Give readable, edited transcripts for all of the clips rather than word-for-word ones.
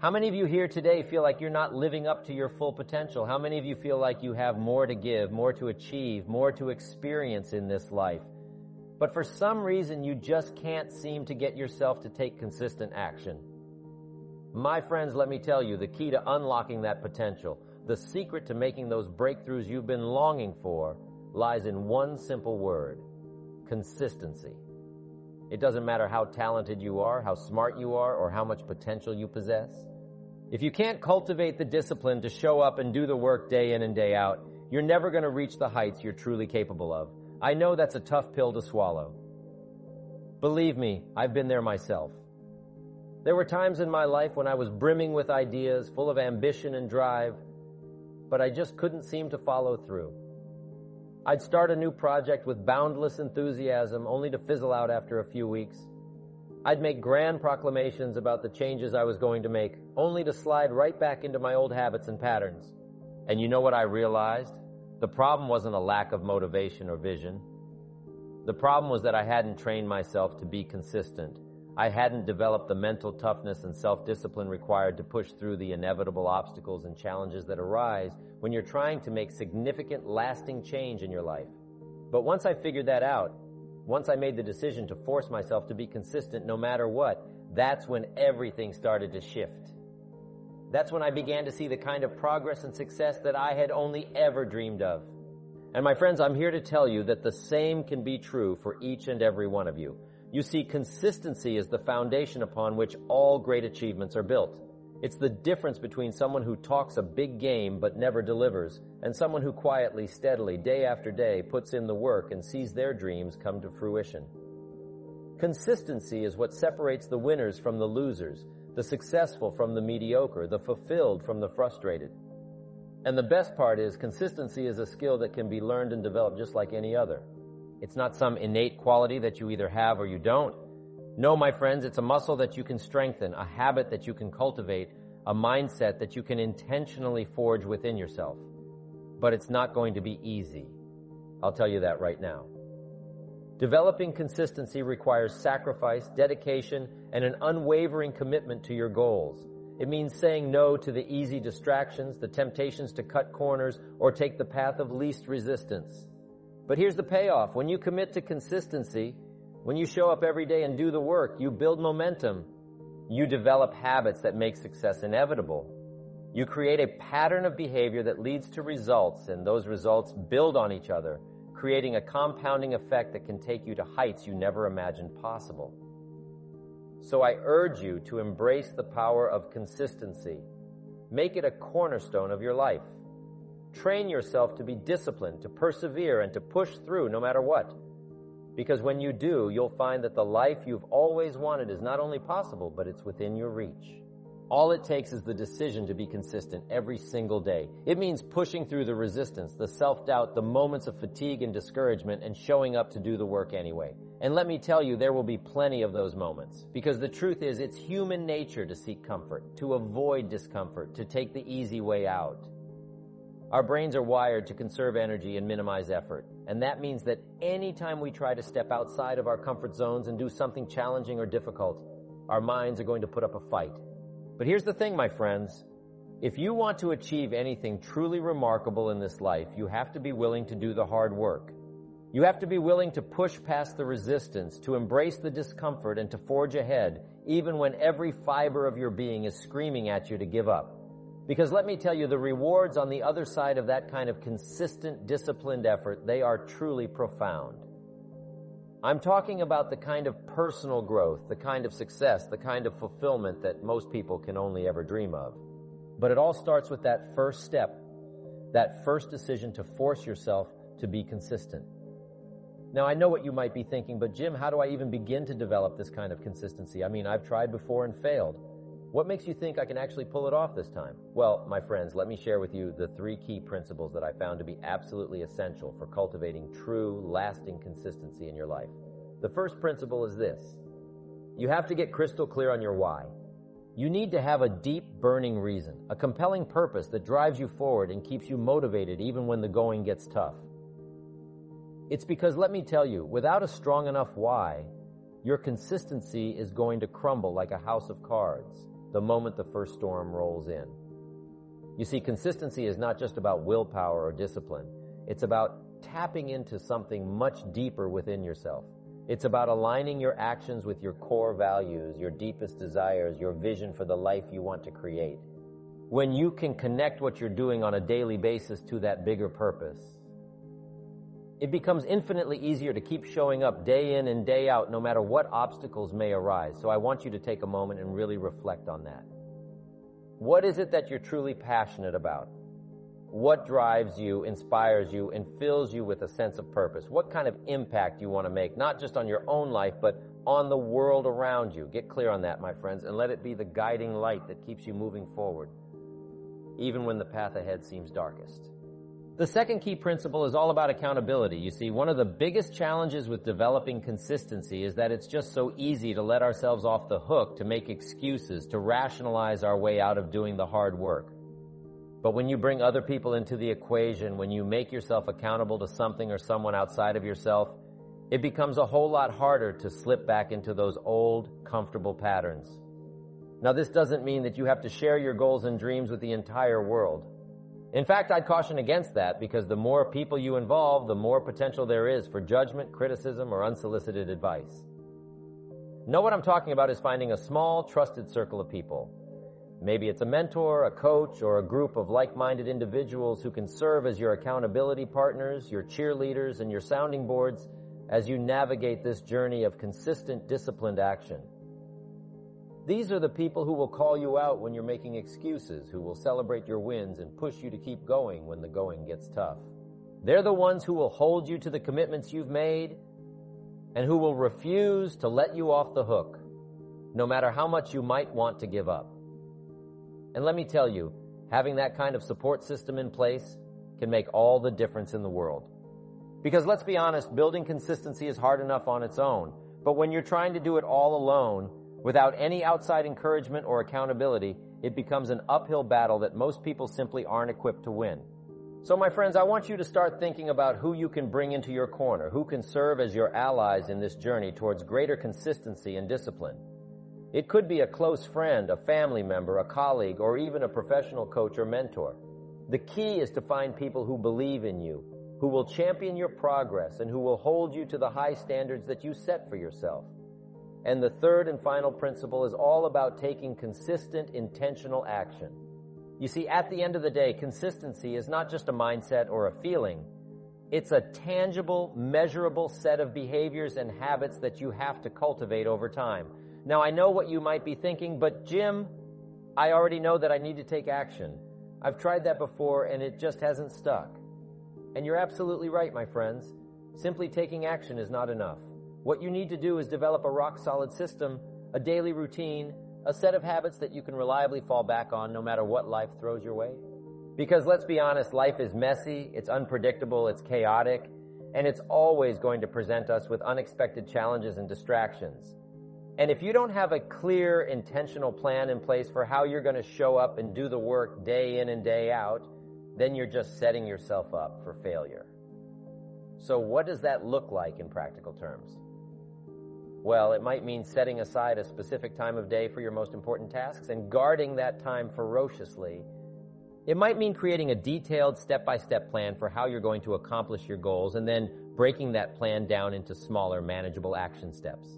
How many of you here today feel like you're not living up to your full potential? How many of you feel like you have more to give, more to achieve, more to experience in this life? But for some reason, you just can't seem to get yourself to take consistent action. My friends, let me tell you, the key to unlocking that potential, the secret to making those breakthroughs you've been longing for, lies in one simple word: consistency. It doesn't matter how talented you are, how smart you are, or how much potential you possess. If you can't cultivate the discipline to show up and do the work day in and day out, you're never going to reach the heights you're truly capable of. I know that's a tough pill to swallow. Believe me, I've been there myself. There were times in my life when I was brimming with ideas, full of ambition and drive, but I just couldn't seem to follow through. I'd start a new project with boundless enthusiasm, only to fizzle out after a few weeks. I'd make grand proclamations about the changes I was going to make, only to slide right back into my old habits and patterns. And you know what I realized? The problem wasn't a lack of motivation or vision. The problem was that I hadn't trained myself to be consistent. I hadn't developed the mental toughness and self-discipline required to push through the inevitable obstacles and challenges that arise when you're trying to make significant, lasting change in your life. But once I figured that out, once I made the decision to force myself to be consistent no matter what, that's when everything started to shift. That's when I began to see the kind of progress and success that I had only ever dreamed of. And my friends, I'm here to tell you that the same can be true for each and every one of you. You see, consistency is the foundation upon which all great achievements are built. It's the difference between someone who talks a big game but never delivers, and someone who quietly, steadily, day after day, puts in the work and sees their dreams come to fruition. Consistency is what separates the winners from the losers, the successful from the mediocre, the fulfilled from the frustrated. And the best part is, consistency is a skill that can be learned and developed just like any other. It's not some innate quality that you either have or you don't. No, my friends, it's a muscle that you can strengthen, a habit that you can cultivate, a mindset that you can intentionally forge within yourself. But it's not going to be easy. I'll tell you that right now. Developing consistency requires sacrifice, dedication, and an unwavering commitment to your goals. It means saying no to the easy distractions, the temptations to cut corners, or take the path of least resistance. But here's the payoff. When you commit to consistency, when you show up every day and do the work, you build momentum. You develop habits that make success inevitable. You create a pattern of behavior that leads to results, and those results build on each other, creating a compounding effect that can take you to heights you never imagined possible. So I urge you to embrace the power of consistency. Make it a cornerstone of your life. Train yourself to be disciplined, to persevere, and to push through no matter what. Because when you do, you'll find that the life you've always wanted is not only possible, but it's within your reach. All it takes is the decision to be consistent every single day. It means pushing through the resistance, the self-doubt, the moments of fatigue and discouragement, and showing up to do the work anyway. And let me tell you, there will be plenty of those moments. Because the truth is, it's human nature to seek comfort, to avoid discomfort, to take the easy way out. Our brains are wired to conserve energy and minimize effort. And that means that anytime we try to step outside of our comfort zones and do something challenging or difficult, our minds are going to put up a fight. But here's the thing, my friends. If you want to achieve anything truly remarkable in this life, you have to be willing to do the hard work. You have to be willing to push past the resistance, to embrace the discomfort, and to forge ahead, even when every fiber of your being is screaming at you to give up. Because let me tell you, the rewards on the other side of that kind of consistent, disciplined effort, they are truly profound. I'm talking about the kind of personal growth, the kind of success, the kind of fulfillment that most people can only ever dream of. But it all starts with that first step, that first decision to force yourself to be consistent. Now, I know what you might be thinking, but Jim, how do I even begin to develop this kind of consistency? I mean, I've tried before and failed. What makes you think I can actually pull it off this time? Well, my friends, let me share with you the 3 key principles that I found to be absolutely essential for cultivating true, lasting consistency in your life. The first principle is this. You have to get crystal clear on your why. You need to have a deep, burning reason, a compelling purpose that drives you forward and keeps you motivated even when the going gets tough. It's because, let me tell you, without a strong enough why, your consistency is going to crumble like a house of cards. the moment the first storm rolls in. You see, consistency is not just about willpower or discipline. It's about tapping into something much deeper within yourself. It's about aligning your actions with your core values, your deepest desires, your vision for the life you want to create. When you can connect what you're doing on a daily basis to that bigger purpose, it becomes infinitely easier to keep showing up day in and day out, no matter what obstacles may arise. So I want you to take a moment and really reflect on that. What is it that you're truly passionate about? What drives you, inspires you, and fills you with a sense of purpose? What kind of impact you want to make, not just on your own life, but on the world around you? Get clear on that, my friends, and let it be the guiding light that keeps you moving forward, even when the path ahead seems darkest. The second key principle is all about accountability. You see, one of the biggest challenges with developing consistency is that it's just so easy to let ourselves off the hook, to make excuses, to rationalize our way out of doing the hard work. But when you bring other people into the equation, when you make yourself accountable to something or someone outside of yourself, it becomes a whole lot harder to slip back into those old, comfortable patterns. Now, this doesn't mean that you have to share your goals and dreams with the entire world. In fact, I'd caution against that, because the more people you involve, the more potential there is for judgment, criticism, or unsolicited advice. Know what I'm talking about is finding a small, trusted circle of people. Maybe it's a mentor, a coach, or a group of like-minded individuals who can serve as your accountability partners, your cheerleaders, and your sounding boards as you navigate this journey of consistent, disciplined action. These are the people who will call you out when you're making excuses, who will celebrate your wins and push you to keep going when the going gets tough. They're the ones who will hold you to the commitments you've made and who will refuse to let you off the hook, no matter how much you might want to give up. And let me tell you, having that kind of support system in place can make all the difference in the world. Because let's be honest, building consistency is hard enough on its own, but when you're trying to do it all alone, without any outside encouragement or accountability, it becomes an uphill battle that most people simply aren't equipped to win. So my friends, I want you to start thinking about who you can bring into your corner, who can serve as your allies in this journey towards greater consistency and discipline. It could be a close friend, a family member, a colleague, or even a professional coach or mentor. The key is to find people who believe in you, who will champion your progress, and who will hold you to the high standards that you set for yourself. And the third and final principle is all about taking consistent, intentional action. You see, at the end of the day, consistency is not just a mindset or a feeling. It's a tangible, measurable set of behaviors and habits that you have to cultivate over time. Now, I know what you might be thinking, but Jim, I already know that I need to take action. I've tried that before and it just hasn't stuck. And you're absolutely right, my friends. Simply taking action is not enough. What you need to do is develop a rock-solid system, a daily routine, a set of habits that you can reliably fall back on no matter what life throws your way. Because let's be honest, life is messy, it's unpredictable, it's chaotic, and it's always going to present us with unexpected challenges and distractions. And if you don't have a clear, intentional plan in place for how you're going to show up and do the work day in and day out, then you're just setting yourself up for failure. So what does that look like in practical terms? Well, it might mean setting aside a specific time of day for your most important tasks and guarding that time ferociously. It might mean creating a detailed step-by-step plan for how you're going to accomplish your goals and then breaking that plan down into smaller, manageable action steps.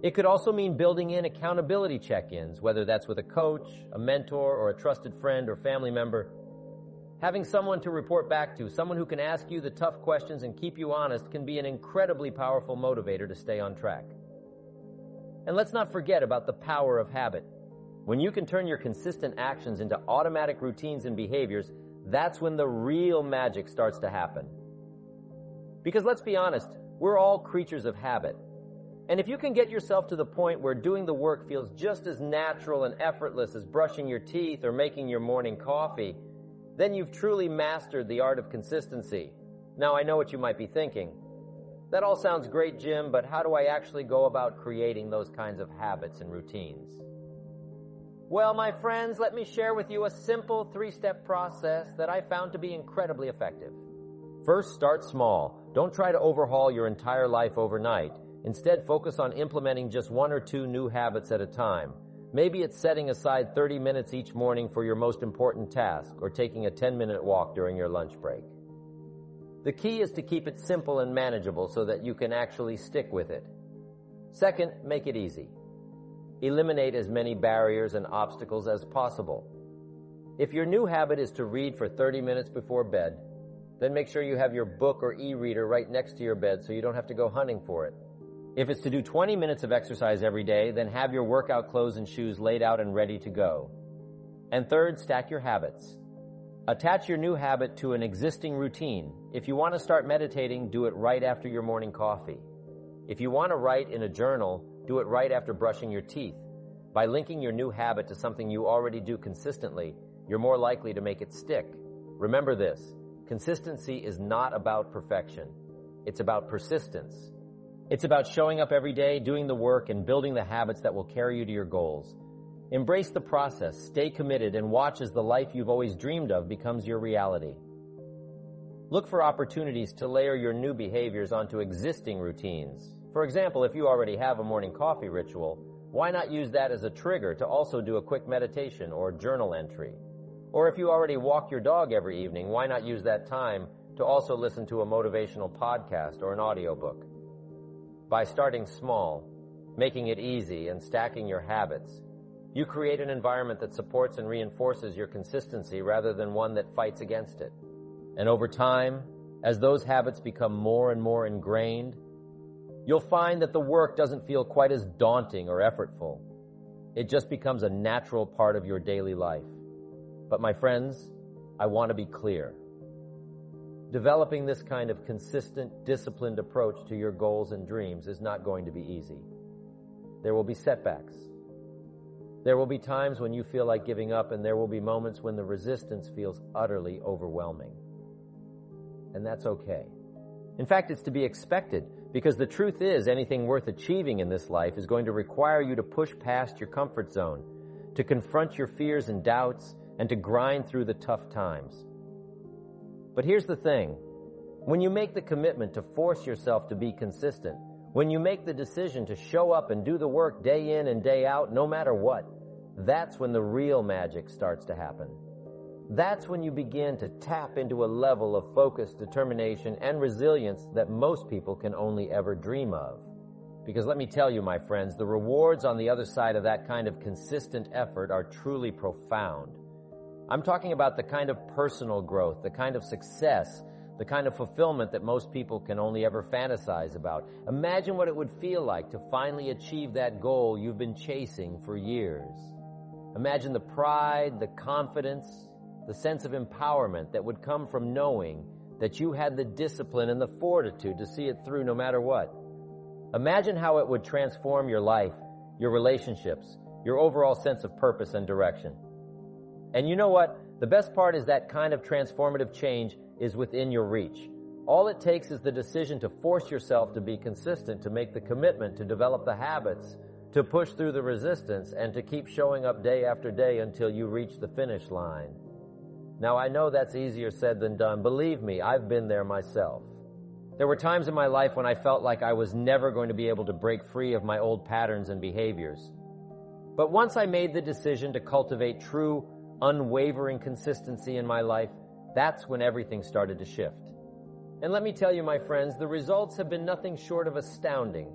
It could also mean building in accountability check-ins, whether that's with a coach, a mentor, or a trusted friend or family member. Having someone to report back to, someone who can ask you the tough questions and keep you honest, can be an incredibly powerful motivator to stay on track. And let's not forget about the power of habit. When you can turn your consistent actions into automatic routines and behaviors, that's when the real magic starts to happen. Because let's be honest, we're all creatures of habit. And if you can get yourself to the point where doing the work feels just as natural and effortless as brushing your teeth or making your morning coffee, then you've truly mastered the art of consistency. Now, I know what you might be thinking. That all sounds great, Jim, but how do I actually go about creating those kinds of habits and routines? Well, my friends, let me share with you a simple 3-step process that I found to be incredibly effective. First, start small. Don't try to overhaul your entire life overnight. Instead, focus on implementing just 1 or 2 new habits at a time. Maybe it's setting aside 30 minutes each morning for your most important task or taking a 10-minute walk during your lunch break. The key is to keep it simple and manageable so that you can actually stick with it. Second, make it easy. Eliminate as many barriers and obstacles as possible. If your new habit is to read for 30 minutes before bed, then make sure you have your book or e-reader right next to your bed so you don't have to go hunting for it. If it's to do 20 minutes of exercise every day, then have your workout clothes and shoes laid out and ready to go. And third, stack your habits. Attach your new habit to an existing routine. If you want to start meditating, do it right after your morning coffee. If you want to write in a journal, do it right after brushing your teeth. By linking your new habit to something you already do consistently, you're more likely to make it stick. Remember this, consistency is not about perfection. It's about persistence. It's about showing up every day, doing the work, and building the habits that will carry you to your goals. Embrace the process, stay committed, and watch as the life you've always dreamed of becomes your reality. Look for opportunities to layer your new behaviors onto existing routines. For example, if you already have a morning coffee ritual, why not use that as a trigger to also do a quick meditation or journal entry? Or if you already walk your dog every evening, why not use that time to also listen to a motivational podcast or an audiobook? By starting small, making it easy, and stacking your habits, you create an environment that supports and reinforces your consistency rather than one that fights against it. And over time, as those habits become more and more ingrained, you'll find that the work doesn't feel quite as daunting or effortful. It just becomes a natural part of your daily life. But my friends, I want to be clear. Developing this kind of consistent, disciplined approach to your goals and dreams is not going to be easy. There will be setbacks. There will be times when you feel like giving up, and there will be moments when the resistance feels utterly overwhelming. And that's okay. In fact, it's to be expected, because the truth is anything worth achieving in this life is going to require you to push past your comfort zone, to confront your fears and doubts, and to grind through the tough times. But here's the thing. When you make the commitment to force yourself to be consistent, when you make the decision to show up and do the work day in and day out, no matter what, that's when the real magic starts to happen. That's when you begin to tap into a level of focus, determination, and resilience that most people can only ever dream of. Because let me tell you, my friends, the rewards on the other side of that kind of consistent effort are truly profound. I'm talking about the kind of personal growth, the kind of success, the kind of fulfillment that most people can only ever fantasize about. Imagine what it would feel like to finally achieve that goal you've been chasing for years. Imagine the pride, the confidence, the sense of empowerment that would come from knowing that you had the discipline and the fortitude to see it through no matter what. Imagine how it would transform your life, your relationships, your overall sense of purpose and direction. And you know what? The best part is that kind of transformative change is within your reach. All it takes is the decision to force yourself to be consistent, to make the commitment, to develop the habits, to push through the resistance, and to keep showing up day after day until you reach the finish line. Now, I know that's easier said than done. Believe me, I've been there myself. There were times in my life when I felt like I was never going to be able to break free of my old patterns and behaviors. But once I made the decision to cultivate true, unwavering consistency in my life, that's when everything started to shift. And let me tell you, my friends, the results have been nothing short of astounding.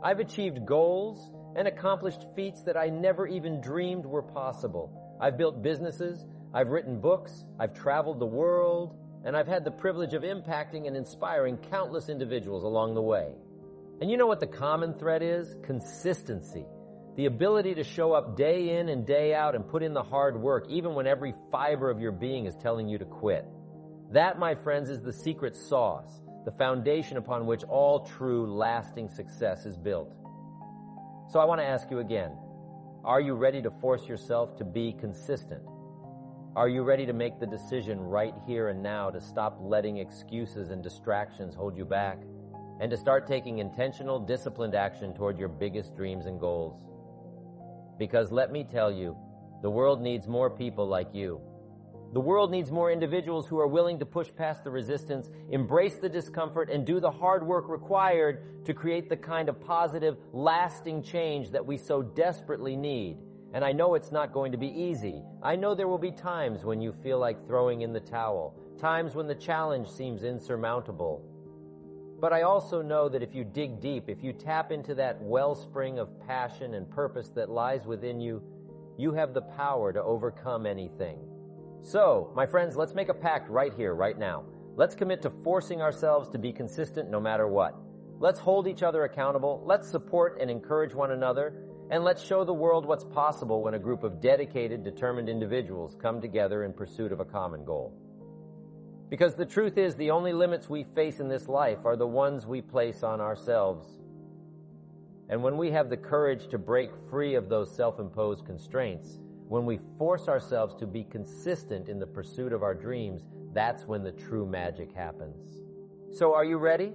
I've achieved goals and accomplished feats that I never even dreamed were possible. I've built businesses, I've written books, I've traveled the world, and I've had the privilege of impacting and inspiring countless individuals along the way. And you know what the common thread is? Consistency. The ability to show up day in and day out and put in the hard work, even when every fiber of your being is telling you to quit. That, my friends, is the secret sauce, the foundation upon which all true, lasting success is built. So I want to ask you again, are you ready to force yourself to be consistent? Are you ready to make the decision right here and now to stop letting excuses and distractions hold you back, and to start taking intentional, disciplined action toward your biggest dreams and goals? Because let me tell you, the world needs more people like you. The world needs more individuals who are willing to push past the resistance, embrace the discomfort, and do the hard work required to create the kind of positive, lasting change that we so desperately need. And I know it's not going to be easy. I know there will be times when you feel like throwing in the towel, times when the challenge seems insurmountable. But I also know that if you dig deep, if you tap into that wellspring of passion and purpose that lies within you, you have the power to overcome anything. So, my friends, let's make a pact right here, right now. Let's commit to forcing ourselves to be consistent no matter what. Let's hold each other accountable. Let's support and encourage one another. And let's show the world what's possible when a group of dedicated, determined individuals come together in pursuit of a common goal. Because the truth is, the only limits we face in this life are the ones we place on ourselves. And when we have the courage to break free of those self-imposed constraints, when we force ourselves to be consistent in the pursuit of our dreams, that's when the true magic happens. So are you ready?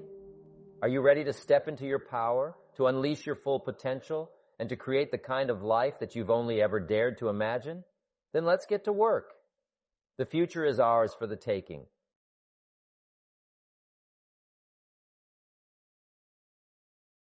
Are you ready to step into your power, to unleash your full potential, and to create the kind of life that you've only ever dared to imagine? Then let's get to work. The future is ours for the taking.